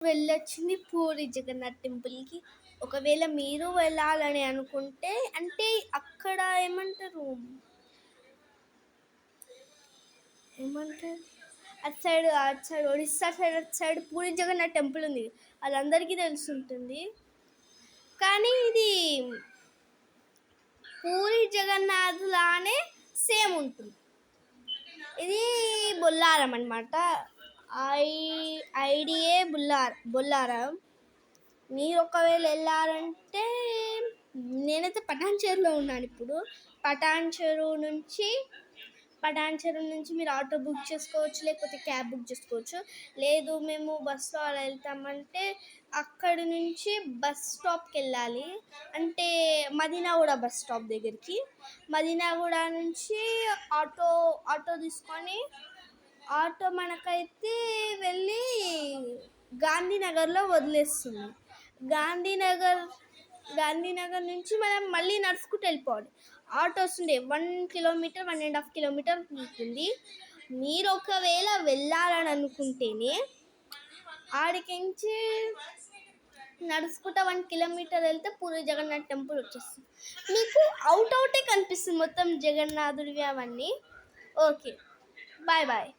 వెళ్ళొచ్చింది పూరి జగన్నాథ్ టెంపుల్‌కి. ఒకవేళ మీరు వెళ్ళాలని అనుకుంటే అంటే అక్కడ ఏమంటారు? అటు సైడ్ ఒడిస్సా సైడ్ అటు సైడ్ పూరి జగన్నాథ్ టెంపుల్ ఉంది. అది అందరికీ తెలిసుంటుంది. కానీ ఇది పూరి జగన్నాథ్ లానే సేమ్ ఉంటుంది. ఇది బొల్లారం అనమాట. ఐడిఏ బొల్లారం. మీరు ఒకవేళ వెళ్ళారంటే నేనైతే పటాన్‌చెరులో ఉన్నాను ఇప్పుడు. పటాన్‌చెరు నుంచి మీరు ఆటో బుక్ చేసుకోవచ్చు, లేకపోతే క్యాబ్ బుక్ చేసుకోవచ్చు. లేదు మేము బస్సులో అలా వెళ్తామంటే అక్కడి నుంచి బస్ స్టాప్కి వెళ్ళాలి. అంటే మదీనాగూడ బస్ స్టాప్ దగ్గరికి. మదీనాగూడ నుంచి ఆటో తీసుకొని ఆటో మనకైతే వెళ్ళి గాంధీనగర్లో వదిలేస్తుంది. గాంధీనగర్ నుంచి మనం మళ్ళీ నడుచుకుంటూ వెళ్ళిపోవాలి. ఆటోస్ ఉండే 1 కిలోమీటర్ 1.5 కిలోమీటర్ ఉంటుంది. మీరు ఒకవేళ వెళ్ళాలని అనుకుంటేనే ఆడికించి నడుచుకుంటా 1 కిలోమీటర్ వెళ్తే పూరి జగన్నాథ్ టెంపుల్ వచ్చేస్తుంది. మీకు అవుటే కనిపిస్తుంది మొత్తం జగన్నాథుడివి అవన్నీ. Okay, bye.